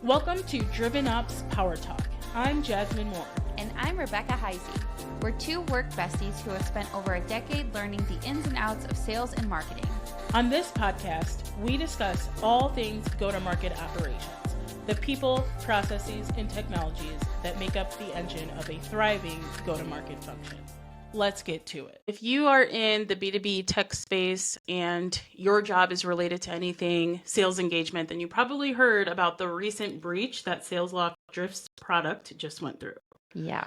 Welcome to Driven Up's Power Talk. I'm Jasmine Moore. And I'm Rebecca Heisey. We're two work besties who have spent over a decade learning the ins and outs of sales and marketing. On this podcast, we discuss all things go-to-market operations, the people, processes, and technologies that make up the engine of a thriving go-to-market function. Let's get to it. If you are in the B2B tech space and your job is related to anything sales engagement, then you probably heard about the recent breach that SalesLoft Drift's product just went through. Yeah.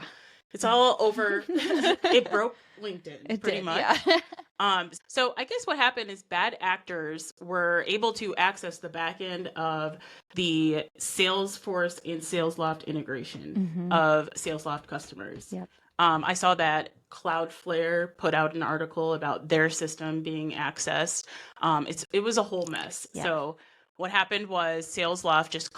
It's all over. It broke LinkedIn pretty much. Yeah. So I guess what happened is bad actors were able to access the back end of the Salesforce and SalesLoft integration of SalesLoft customers. Yep. I saw that Cloudflare put out an article about their system being accessed. It was a whole mess. Yeah. So what happened was SalesLoft just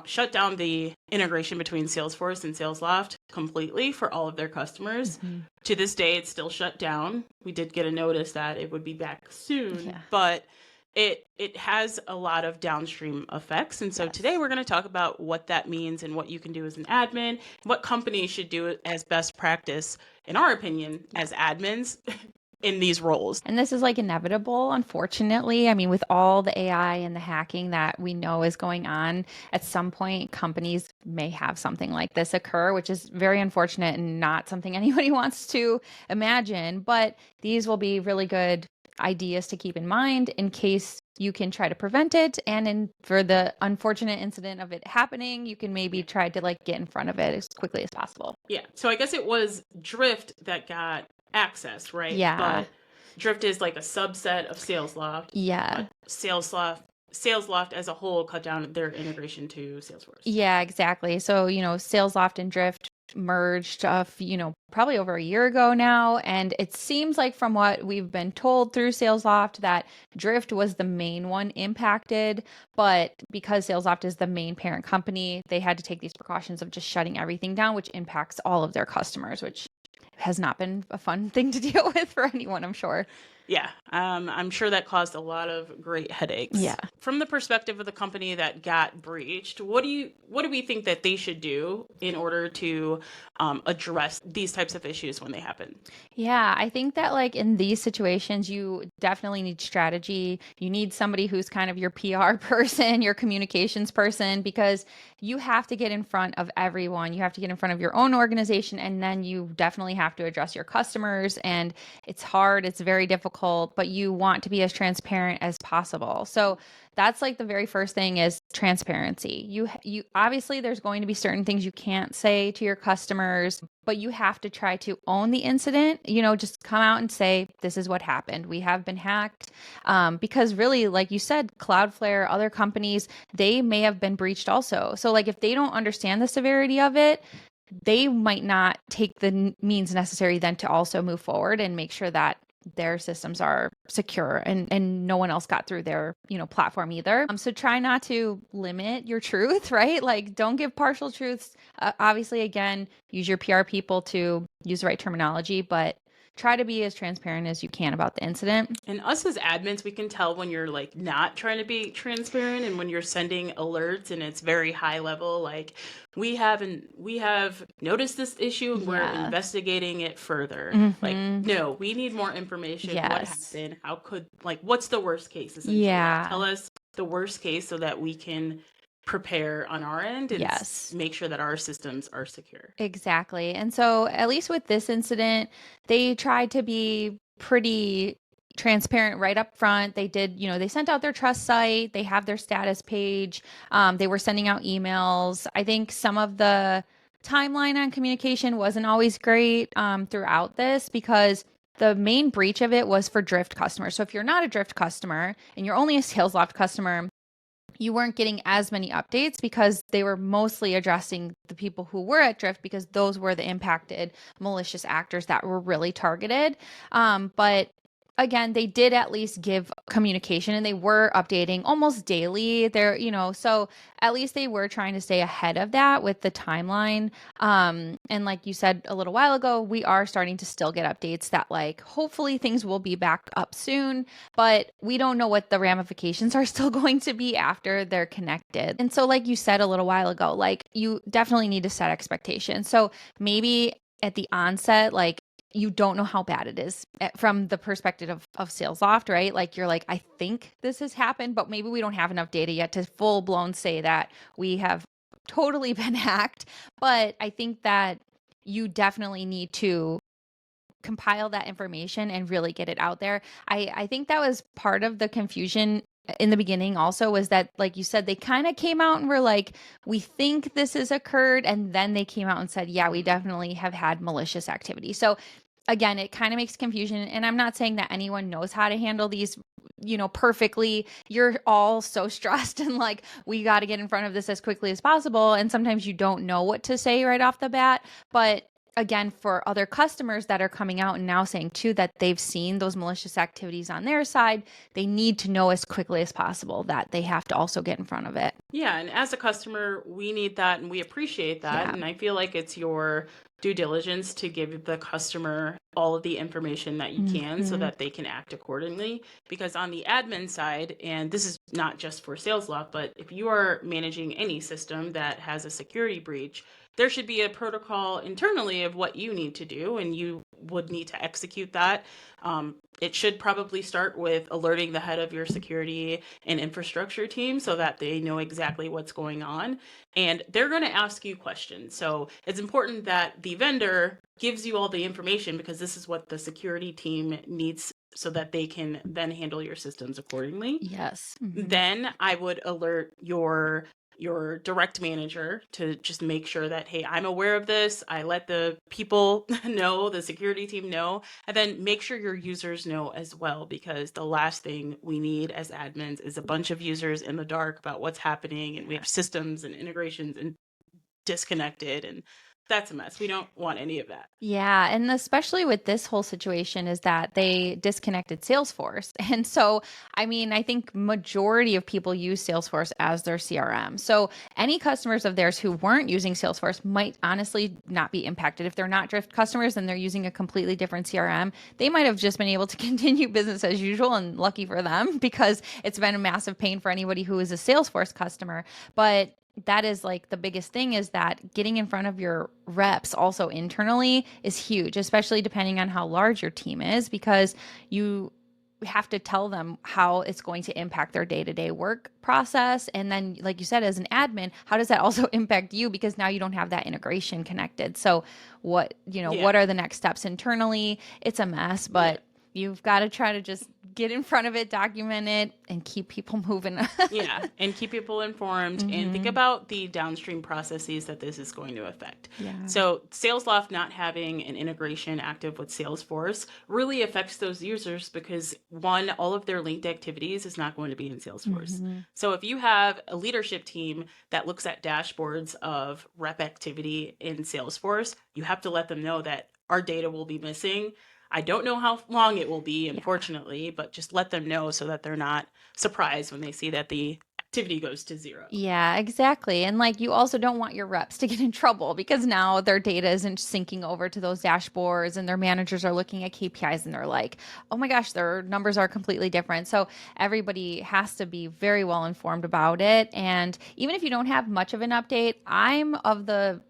shut down the integration between Salesforce and SalesLoft completely for all of their customers. To this day, it's still shut down. We did get a notice that it would be back soon, but it has a lot of downstream effects. And so today we're going to talk about what that means and what you can do as an admin, what companies should do as best practice, in our opinion, as admins in these roles. And this is like inevitable, unfortunately. I mean, with all the AI and the hacking that we know is going on, at some point, companies may have something like this occur, which is very unfortunate and not something anybody wants to imagine. But these will be really good ideas to keep in mind in case you can try to prevent it. And for the unfortunate incident of it happening, you can maybe try to like get in front of it as quickly as possible. Yeah. So I guess it was Drift that got access, right? Yeah. But Drift is like a subset of SalesLoft. Yeah. SalesLoft as a whole cut down their integration to Salesforce. Yeah, exactly. So, SalesLoft and Drift merged, probably over a year ago now. And it seems like from what we've been told through SalesLoft that Drift was the main one impacted. But because SalesLoft is the main parent company, they had to take these precautions of just shutting everything down, which impacts all of their customers, which has not been a fun thing to deal with for anyone, I'm sure. Yeah, I'm sure that caused a lot of great headaches. Yeah. From the perspective of the company that got breached, what do we think that they should do in order to address these types of issues when they happen? Yeah, I think that like in these situations, you definitely need strategy. You need somebody who's kind of your PR person, your communications person, because you have to get in front of everyone. You have to get in front of your own organization, and then you definitely have to address your customers. And it's hard. It's very difficult, but you want to be as transparent as possible. So that's like the very first thing is transparency. You obviously there's going to be certain things you can't say to your customers, but you have to try to own the incident, just come out and say, this is what happened. We have been hacked. Because really, like you said, Cloudflare, other companies, they may have been breached also. So like if they don't understand the severity of it, they might not take the means necessary then to also move forward and make sure that their systems are secure and no one else got through their, platform either. So try not to limit your truth, right? Like don't give partial truths. Obviously, again, use your PR people to use the right terminology, but try to be as transparent as you can about the incident. And us as admins, we can tell when you're like not trying to be transparent and when you're sending alerts and it's very high level, like we have noticed this issue and we're investigating it further. Like, no, we need more information. Yes. What happened? What's the worst case? Essentially? Yeah. Tell us the worst case so that we can prepare on our end and make sure that our systems are secure. Exactly. And so at least with this incident, they tried to be pretty transparent right up front. They did, they sent out their trust site. They have their status page. They were sending out emails. I think some of the timeline on communication wasn't always great throughout this because the main breach of it was for Drift customers. So if you're not a Drift customer and you're only a SalesLoft customer, you weren't getting as many updates because they were mostly addressing the people who were at Drift because those were the impacted malicious actors that were really targeted. But again, they did at least give communication and they were updating almost daily. They're, so at least they were trying to stay ahead of that with the timeline. And like you said a little while ago, we are starting to still get updates that like hopefully things will be back up soon, but we don't know what the ramifications are still going to be after they're connected. And so like you said a little while ago, like you definitely need to set expectations. So maybe at the onset, like you don't know how bad it is from the perspective of SalesLoft, right? Like you're like, I think this has happened, but maybe we don't have enough data yet to full blown say that we have totally been hacked. But I think that you definitely need to compile that information and really get it out there. I think that was part of the confusion in the beginning also, was that, like you said, they kind of came out and were like, we think this has occurred. And then they came out and said, yeah, we definitely have had malicious activity. So again, it kind of makes confusion. And I'm not saying that anyone knows how to handle these, perfectly. You're all so stressed and like, we got to get in front of this as quickly as possible. And sometimes you don't know what to say right off the bat. But again, for other customers that are coming out and now saying too that they've seen those malicious activities on their side, they need to know as quickly as possible that they have to also get in front of it. Yeah, and as a customer, we need that and we appreciate that. Yeah. And I feel like it's your due diligence to give the customer all of the information that you can so that they can act accordingly. Because on the admin side, and this is not just for SalesLoft, but if you are managing any system that has a security breach, there should be a protocol internally of what you need to do, and you would need to execute that. It should probably start with alerting the head of your security and infrastructure team so that they know exactly what's going on. And they're going to ask you questions. So it's important that the vendor gives you all the information, because this is what the security team needs so that they can then handle your systems accordingly. Yes. Then I would alert your direct manager to just make sure that, hey, I'm aware of this. I let the people know, the security team know, and then make sure your users know as well, because the last thing we need as admins is a bunch of users in the dark about what's happening, and we have systems and integrations and disconnected, and that's a mess. We don't want any of that. Yeah. And especially with this whole situation is that they disconnected Salesforce. And so, I mean, I think majority of people use Salesforce as their CRM. So any customers of theirs who weren't using Salesforce might honestly not be impacted. If they're not Drift customers and they're using a completely different CRM, they might have just been able to continue business as usual, and lucky for them, because it's been a massive pain for anybody who is a Salesforce customer. But that is like the biggest thing, is that getting in front of your reps also internally is huge, especially depending on how large your team is, because you have to tell them how it's going to impact their day-to-day work process. And then, like you said, as an admin, how does that also impact you? Because now you don't have that integration connected. So what are the next steps internally? It's a mess, but you've got to try to just get in front of it, document it, and keep people moving. Yeah, and keep people informed, and think about the downstream processes that this is going to affect. Yeah. So SalesLoft not having an integration active with Salesforce really affects those users, because one, all of their linked activities is not going to be in Salesforce. So if you have a leadership team that looks at dashboards of rep activity in Salesforce, you have to let them know that our data will be missing. I don't know how long it will be, unfortunately, but just let them know so that they're not surprised when they see that the activity goes to zero. Yeah, exactly. And like, you also don't want your reps to get in trouble, because now their data isn't syncing over to those dashboards, and their managers are looking at KPIs and they're like, oh my gosh, their numbers are completely different. So everybody has to be very well informed about it. And even if you don't have much of an update, I'm of the,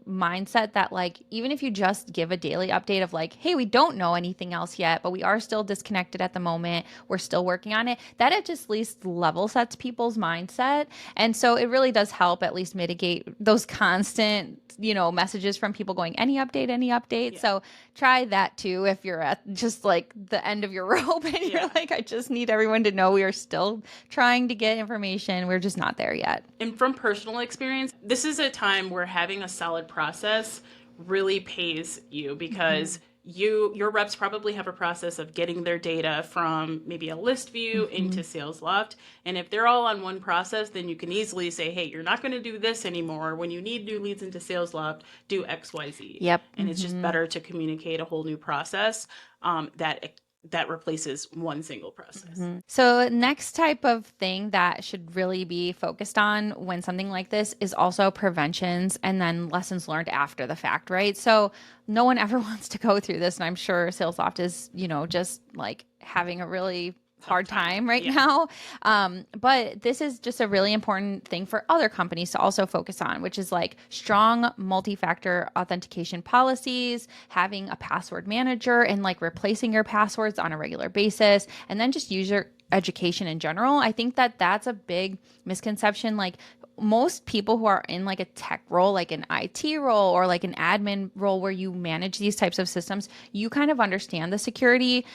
mindset that like, even if you just give a daily update of like, hey, we don't know anything else yet, but we are still disconnected at the moment, we're still working on it, that it just at least level sets people's mindset. And so it really does help at least mitigate those constant, messages from people going, any update. Yeah. So try that too if you're at just like the end of your rope and you're like, I just need everyone to know we are still trying to get information. We're just not there yet. And from personal experience, this is a time where having a solid process really pays you, because your reps probably have a process of getting their data from maybe a list view into SalesLoft. And if they're all on one process, then you can easily say, hey, you're not going to do this anymore. When you need new leads into SalesLoft, do X, Y, Z. Yep. And it's just better to communicate a whole new process that that replaces one single process. So next type of thing that should really be focused on when something like this is also preventions and then lessons learned after the fact, right? So no one ever wants to go through this. And I'm sure SalesLoft is, just like having a really hard time right now. But this is just a really important thing for other companies to also focus on, which is like strong multi-factor authentication policies, having a password manager and like replacing your passwords on a regular basis, and then just user education in general. I think that that's a big misconception. Like most people who are in like a tech role, like an IT role or like an admin role where you manage these types of systems, you kind of understand the security,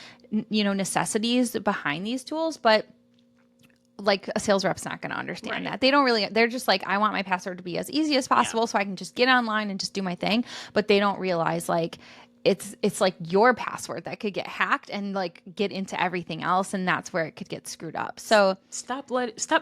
necessities behind these tools, but like a sales rep's not going to understand that. They don't really, they're just like, I want my password to be as easy as possible so I can just get online and just do my thing. But they don't realize like, it's like your password that could get hacked and like get into everything else, and that's where it could get screwed up. So stop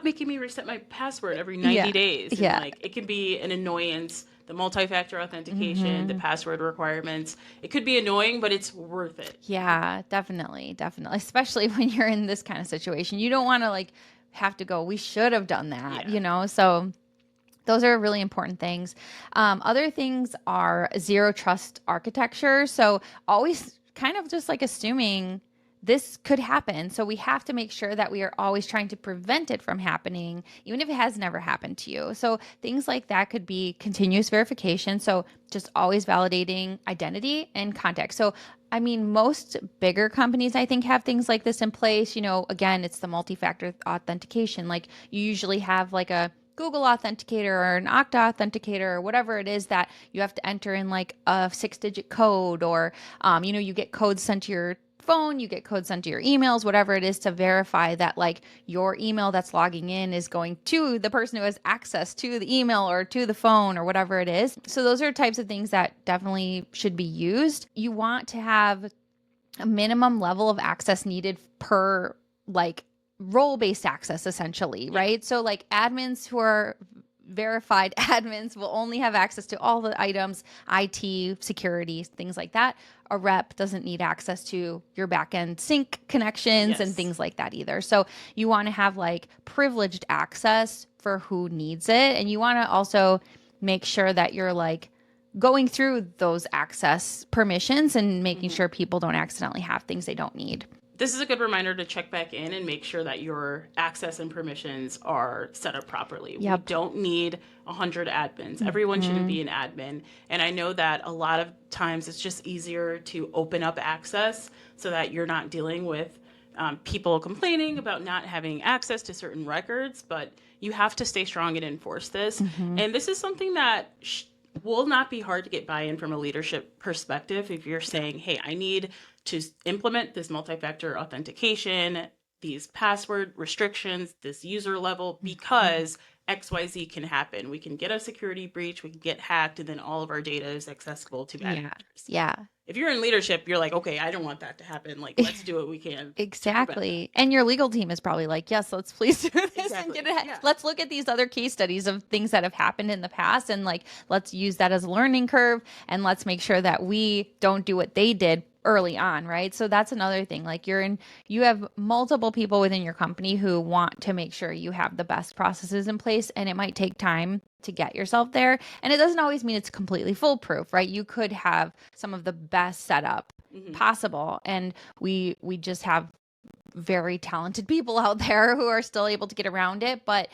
making me reset my password every 90 days. And like it can be an annoyance. The multi-factor authentication, the password requirements. It could be annoying, but it's worth it. Yeah, definitely. Especially when you're in this kind of situation. You don't want to like have to go, we should have done that, So those are really important things. Other things are zero trust architecture. So always kind of just like assuming this could happen. So we have to make sure that we are always trying to prevent it from happening, even if it has never happened to you. So things like that could be continuous verification. So just always validating identity and context. So I mean, most bigger companies, I think, have things like this in place. Again, it's the multi-factor authentication. Like you usually have like a Google Authenticator or an Okta Authenticator or whatever it is that you have to enter in like a 6-digit code, or, you get codes sent to your phone, you get codes sent to your emails, whatever it is, to verify that like your email that's logging in is going to the person who has access to the email or to the phone or whatever it is. So those are types of things that definitely should be used. You want to have a minimum level of access needed per like role-based access, essentially, right? So like admins who are verified admins will only have access to all the items, IT, security, things like that. A rep doesn't need access to your backend sync connections and things like that either. So you want to have like privileged access for who needs it. And you want to also make sure that you're like going through those access permissions and making sure people don't accidentally have things they don't need. This is a good reminder to check back in and make sure that your access and permissions are set up properly. We don't need 100 admins. Everyone shouldn't be an admin. And I know that a lot of times it's just easier to open up access so that you're not dealing with people complaining about not having access to certain records, but you have to stay strong and enforce this. And this is something that will not be hard to get buy-in from a leadership perspective. If you're saying, hey, I need to implement this multi-factor authentication, these password restrictions, this user level, because XYZ can happen. We can get a security breach, we can get hacked, and then all of our data is accessible to bad actors. Yeah. If you're in leadership, you're like, okay, I don't want that to happen. Like, let's do what we can. Exactly. And your legal team is probably like, yes, let's please do this and get it. Let's look at these other case studies of things that have happened in the past, and like, let's use that as a learning curve, and let's make sure that we don't do what they did early on, right? So that's another thing. Like you have multiple people within your company who want to make sure you have the best processes in place, and it might take time to get yourself there. And it doesn't always mean it's completely foolproof, right? You could have some of the best setup possible, and we just have very talented people out there who are still able to get around it. But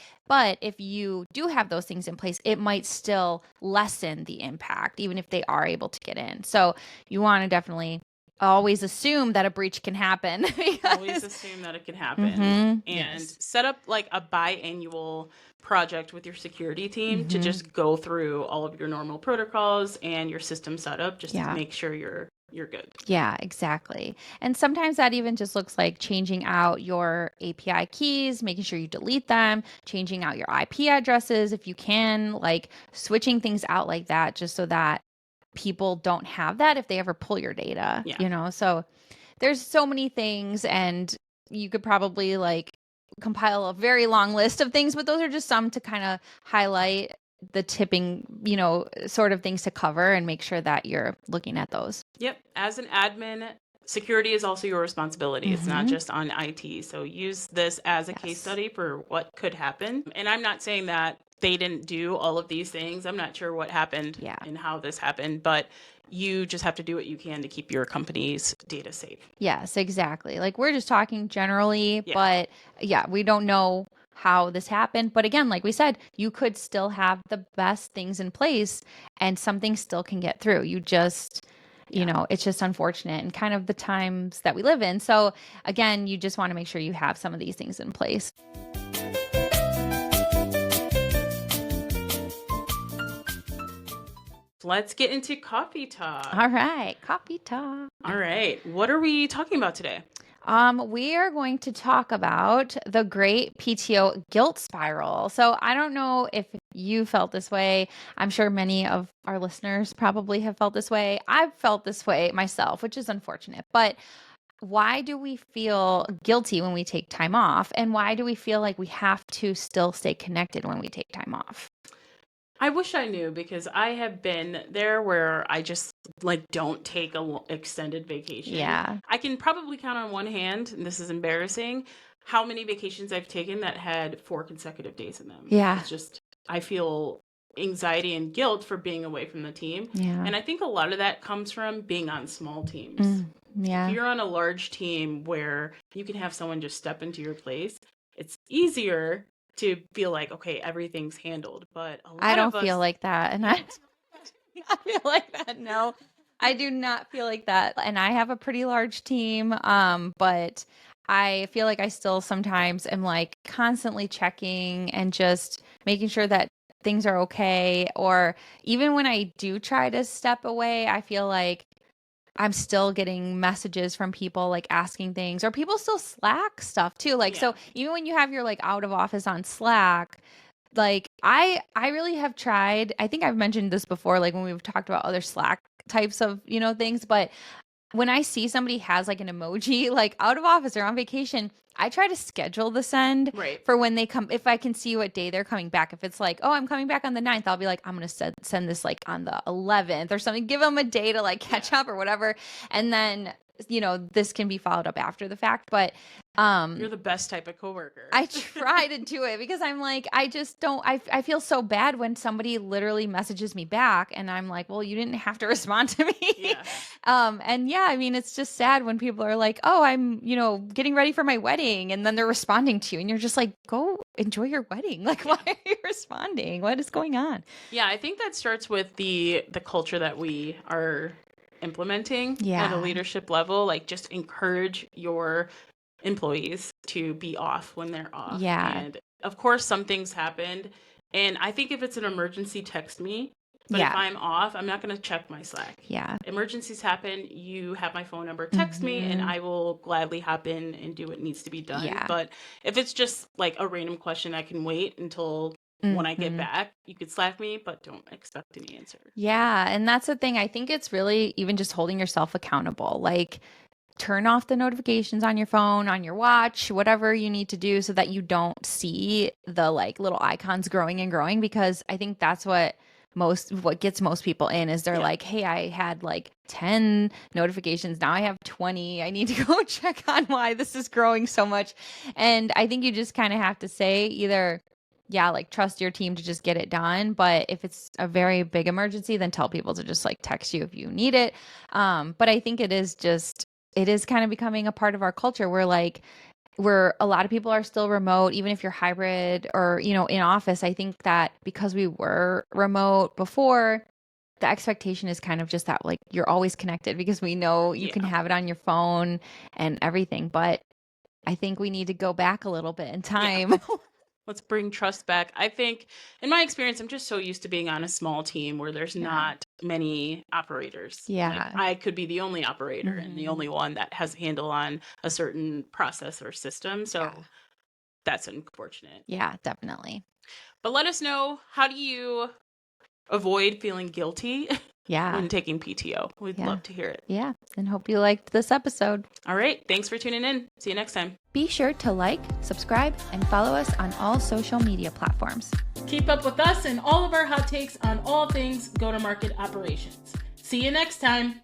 if you do have those things in place, it might still lessen the impact, even if they are able to get in. So you want to definitely always assume that a breach can happen. Always assume that it can happen. And set up like a biannual project with your security team to just go through all of your normal protocols and your system setup just to make sure you're good. Yeah, exactly. And sometimes that even just looks like changing out your API keys, making sure you delete them, changing out your IP addresses if you can, like switching things out like that, just so that people don't have that if they ever pull your data, So there's so many things, and you could probably like compile a very long list of things, but those are just some to kind of highlight the tipping, sort of things to cover and make sure that you're looking at those. Yep. As an admin, security is also your responsibility. It's not just on IT. So use this as a case study for what could happen. And I'm not saying that they didn't do all of these things. I'm not sure what happened and how this happened, but you just have to do what you can to keep your company's data safe. Yes, exactly. Like we're just talking generally, but we don't know how this happened. But again, like we said, you could still have the best things in place and something still can get through. You just, you know, it's just unfortunate and kind of the times that we live in. So again, you just want to make sure you have some of these things in place. Let's get into coffee talk. All right, coffee talk. All right, what are we talking about today? We are going to talk about the great PTO guilt spiral. So I don't know if you felt this way. I'm sure many of our listeners probably have felt this way. I've felt this way myself, which is unfortunate. But why do we feel guilty when we take time off? And why do we feel like we have to still stay connected when we take time off? I wish I knew, because I have been there where I just don't take a extended vacation. Yeah. I can probably count on one hand, and this is embarrassing, how many vacations I've taken that had 4 consecutive days in them. Yeah. It's just, I feel anxiety and guilt for being away from the team. Yeah. And I think a lot of that comes from being on small teams. Yeah. If you're on a large team where you can have someone just step into your place, it's easier to feel like, okay, everything's handled. But a lot I don't of us feel like that. And I feel like that. No, I do not feel like that. And I have a pretty large team. But I feel like I still sometimes am like constantly checking and just making sure that things are okay. Or even when I do try to step away, I feel like I'm still getting messages from people like asking things, or people still Slack stuff too. Like, so even when you have your like out of office on Slack, like I really have tried, I think I've mentioned this before, like when we've talked about other Slack types of, you know, things, but when I see somebody has like an emoji, like out of office or on vacation, I try to schedule the send for when they come. If I can see what day they're coming back. If it's like, oh, I'm coming back on the 9th, I'll be like, I'm going to send this like on the 11th or something. Give them a day to like catch up or whatever. And then, you know, this can be followed up after the fact. But you're the best type of coworker. I try to do it because I'm like, I just don't, I feel so bad when somebody literally messages me back and I'm like, well, you didn't have to respond to me. Yeah. And yeah, I mean, it's just sad when people are like, oh, I'm, you know, getting ready for my wedding. And then they're responding to you and you're just like, go enjoy your wedding. Like, why are you responding? What is going on? Yeah, I think that starts with the culture that we are implementing at a leadership level. Like, just encourage your employees to be off when they're off. Yeah. And of course, some things happened. And I think if it's an emergency, text me. But if I'm off, I'm not going to check my Slack. Yeah. Emergencies happen. You have my phone number. Text me and I will gladly hop in and do what needs to be done. Yeah. But if it's just like a random question, I can wait until when I get back. You could Slack me, but don't expect an answer. Yeah. And that's the thing. I think it's really even just holding yourself accountable. Like, turn off the notifications on your phone, on your watch, whatever you need to do so that you don't see the like little icons growing and growing, because I think that's what gets most people in is they're like, hey, I had like 10 notifications. Now I have 20. I need to go check on why this is growing so much. And I think you just kind of have to say either, like trust your team to just get it done. But if it's a very big emergency, then tell people to just like text you if you need it. But I think it is kind of becoming a part of our culture where a lot of people are still remote, even if you're hybrid or, you know, in office. I think that because we were remote before, the expectation is kind of just that, like, you're always connected because we know you can have it on your phone and everything. But I think we need to go back a little bit in time. Yeah. Let's bring trust back. I think, in my experience, I'm just so used to being on a small team where there's not many operators. Yeah. Like, I could be the only operator and the only one that has a handle on a certain process or system. So that's unfortunate. Yeah, definitely. But let us know, how do you avoid feeling guilty when taking PTO? We'd love to hear it. Yeah, and hope you liked this episode. All right. Thanks for tuning in. See you next time. Be sure to like, subscribe, and follow us on all social media platforms. Keep up with us and all of our hot takes on all things go-to-market operations. See you next time.